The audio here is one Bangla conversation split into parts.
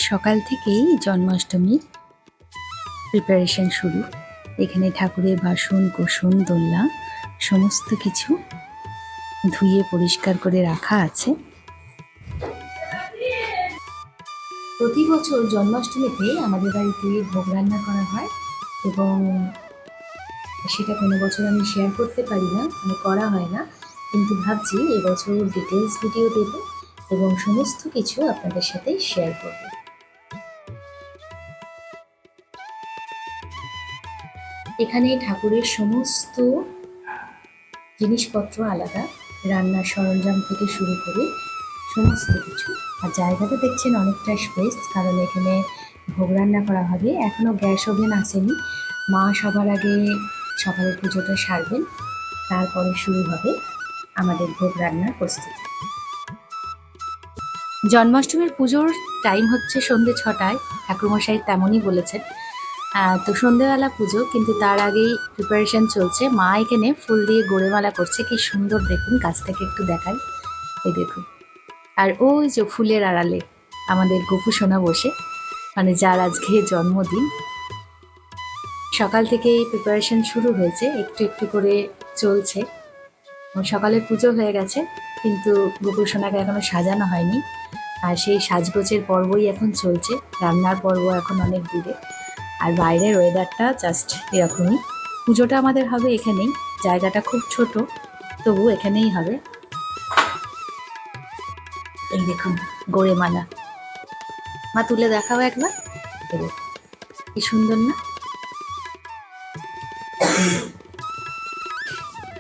সকাল থেকেই জন্মাষ্টমীর প্রিপারেশন শুরু। এখানে ঠাকুরের বাসন কোসন দোলনা সমস্ত কিছু ধুয়ে পরিষ্কার করে রাখা আছে। প্রতি বছর জন্মাষ্টমীতে আমাদের বাড়িতে ভোগ রান্না করা হয় এবং সেটা কোনো বছর আমি শেয়ার করতে পারি না, করা হয় না, কিন্তু ভাবছি এবছর ডিটেলস ভিডিও দেব এবং সমস্ত কিছু আপনাদের সাথে শেয়ার করব। এখানে ঠাকুরের সমস্ত জিনিসপত্র আলাদা, রান্নার সরঞ্জাম থেকে শুরু করে সমস্ত কিছু। আর জায়গাটা দেখছেন অনেকটা স্পেস, কারণ এখানে ভোগ রান্না করা হবে। এখনও গ্যাস ওভেন আসেনি। মা সবার আগে সকালের পুজোটা সারবেন, তারপরে শুরু হবে আমাদের ভোগ রান্নার প্রস্তুতি। জন্মাষ্টমীর পুজোর টাইম হচ্ছে সন্ধ্যে 6টায়, ঠাকুরমশাই তেমনই বলেছেন। তো সন্ধ্যেবেলা পুজো, কিন্তু তার আগেই প্রিপারেশন চলছে। মা এখানে ফুল দিয়ে গোড়েমালা করছে, কি সুন্দর দেখুন, কাছ থেকে একটু দেখাই, এই দেখুন। আর ওই যে ফুলের আড়ালে আমাদের গোপু সোনা বসে, মানে যার আজকে জন্মদিন। সকাল থেকেই প্রিপারেশন শুরু হয়েছে, একটু একটু করে চলছে। সকালে পুজো হয়ে গেছে, কিন্তু গোপু সোনাকে এখনো সাজানো হয়নি, আর সেই সাজগোজের পর্বই এখন চলছে। রান্নার পর্ব এখন অনেক দূরে। আর বাইরের ওয়েদারটা জাস্ট এরকমই। পুজোটা আমাদের হবে এখানেই, জায়গাটা খুব ছোট, তবু এখানেই হবে। এই দেখুন গোড়েমালা, মা তুলে দেখাও একবার, কি সুন্দর না?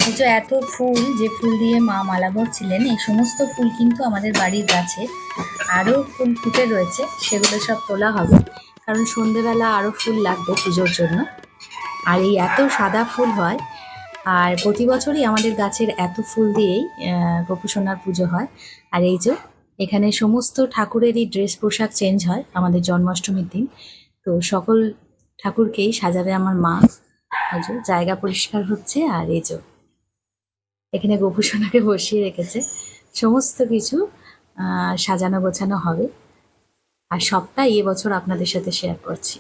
এই যে এত ফুল, যে ফুল দিয়ে মা মালা করছিলেন, এই সমস্ত ফুল কিন্তু আমাদের বাড়ির গাছে আরও ফুল ফুটে রয়েছে, সেগুলো সব তোলা হবে, কারণ সন্ধেবেলা আরও ফুল লাগবে পুজোর জন্য। আর এই এত সাদা ফুল হয়, আর প্রতি বছরই আমাদের গাছের এত ফুল দিয়েই গোপু সোনার পুজো হয়। আর এই যে এখানে সমস্ত ঠাকুরেরই ড্রেস পোশাক চেঞ্জ হয় আমাদের জন্মাষ্টমীর দিন। তো সকল ঠাকুরকেই সাজাবে আমার মা। এই যে জায়গা পরিষ্কার হচ্ছে, আর এই যে এখানে গোপু সোনাকে বসিয়ে রেখেছে। সমস্ত কিছু সাজানো গোছানো হবে, আর সবটাই এবছর আপনাদের সাথে শেয়ার করছি।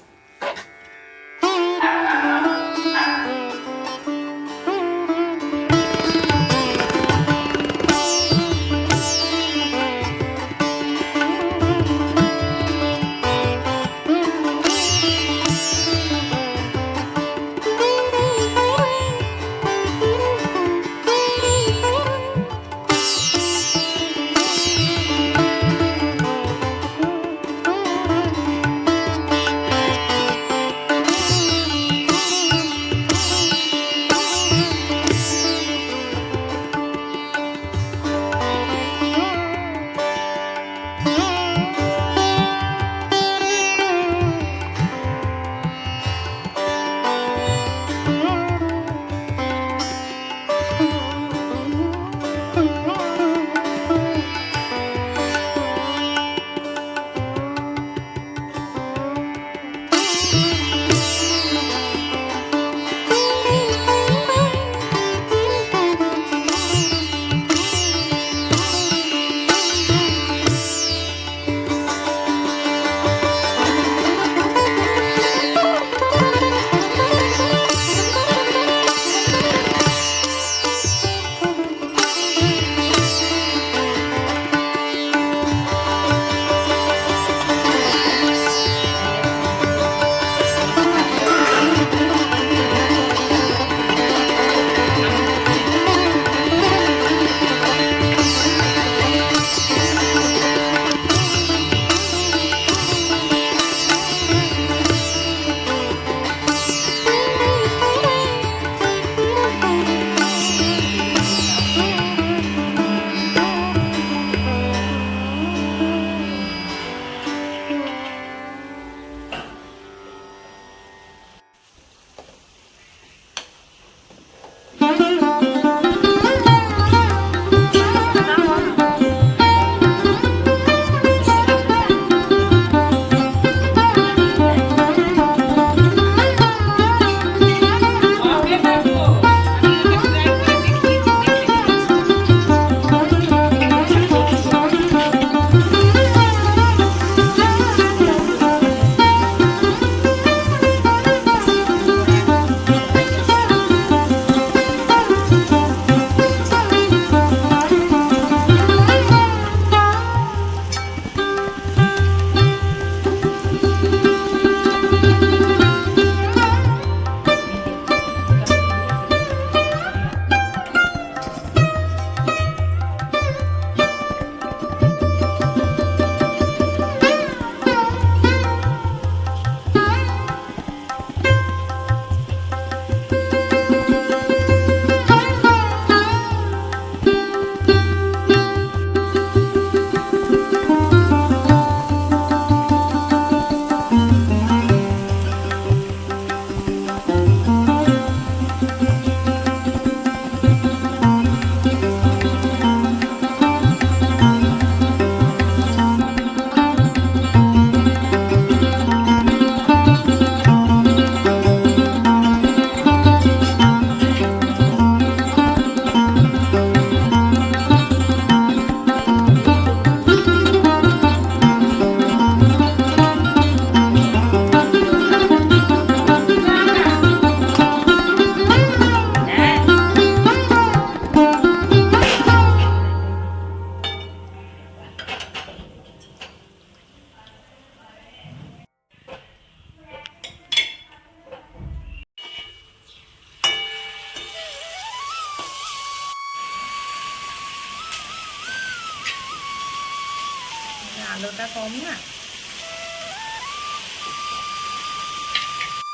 জলটা কম না।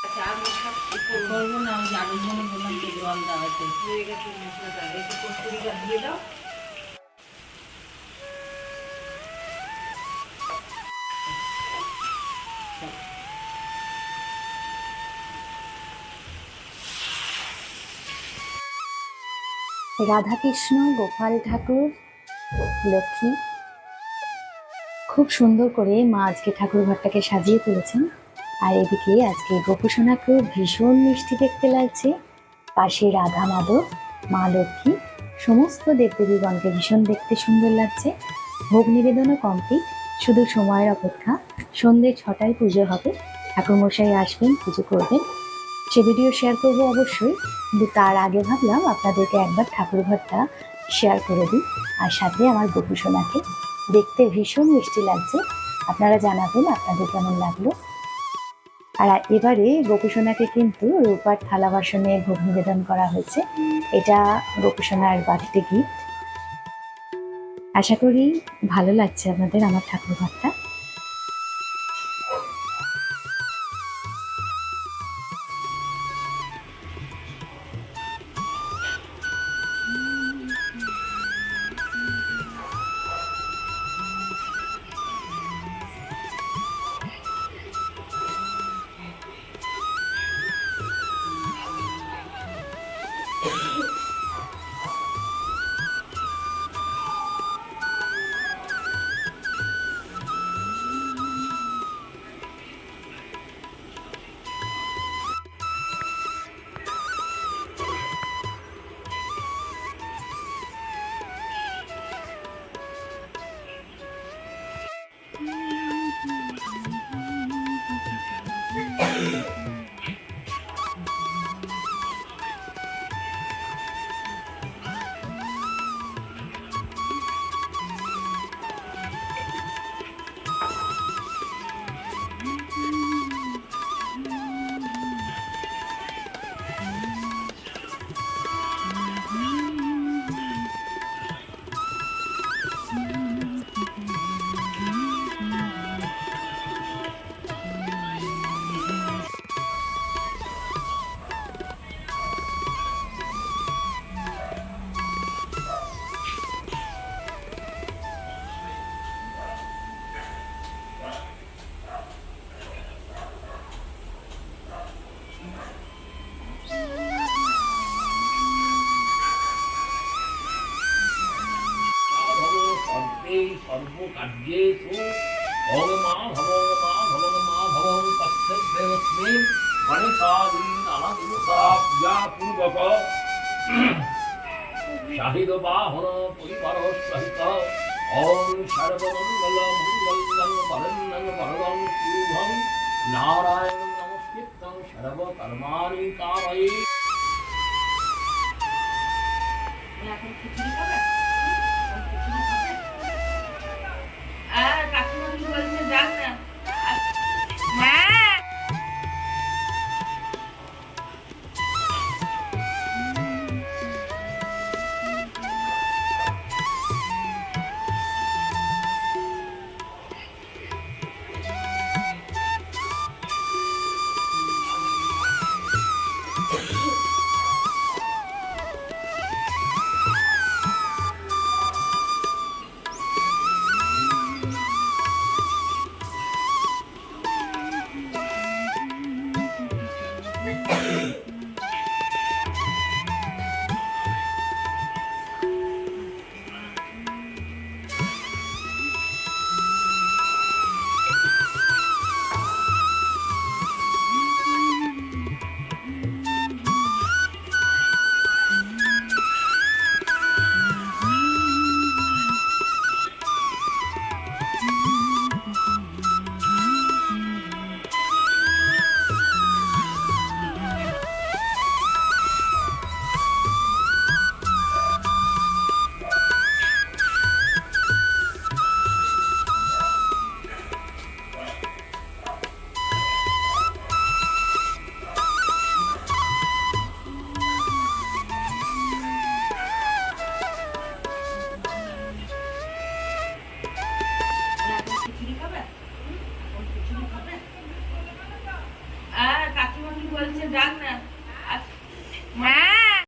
আচ্ছা আর মশলা করবো না, ওই আলুর জন্য বললাম তো জল দেওয়াতে হয়ে গেছে মশলাটা। একটু কস্তুরিটা দিয়ে দাও। রাধাকৃষ্ণ, গোপাল ঠাকুর, লক্ষ্মী, খুব সুন্দর করে মা আজকে ঠাকুর ঘরটাকে সাজিয়ে তুলেছেন। আর এদিকে আজকে গোপুসোনাকেও ভীষণ মিষ্টি দেখতে লাগছে। পাশে রাধা, মাধব, মা লক্ষ্মী, সমস্ত দেবদেবীগণকে ভীষণ দেখতে সুন্দর লাগছে। ভোগ নিবেদনও কমপ্লিট, শুধু সময়ের অপেক্ষা। সন্ধ্যে 6টায় পুজো হবে, ঠাকুরমশাই আসবেন, পুজো করবেন। সে ভিডিও শেয়ার করবো অবশ্যই, কিন্তু তার আগে ভাবলাম আপনাদেরকে একবার ঠাকুর ঘরটা শেয়ার করে দিই। আর সাথে আমার গোপুসোনাকে দেখতে ভীষণ মিষ্টি লাগছে, আপনারা জানাবেন আপনাদের কেমন লাগলো। আর এবারে গোপুসোনাকে কিন্তু রূপার থালা বাসনে ভোগ নিবেদন করা হয়েছে। এটা গোপুসোনার বার্থডে গিফট। আশা করি ভালো লাগছে আপনাদের আমার ঠাকুর ঘরটা। সর্বকার্যেষু ভগমা ভগমা ভগমা ভগং তস্মৈ গণেশাদিন আনাদিমুখাব্যা পূর্বক শাহিদ বাহন পরিবার সহিত ওম সর্বমঙ্গল মঙ্গলং বরণ্যং বরদং শুভং নারায়ণ নমস্কৃত্যং সর্বকর্মাণি কারয়ে। এখন খিচুড়ি খাবে? খিচুড়ি খাবে? আর কাকিমা বলছে যান না।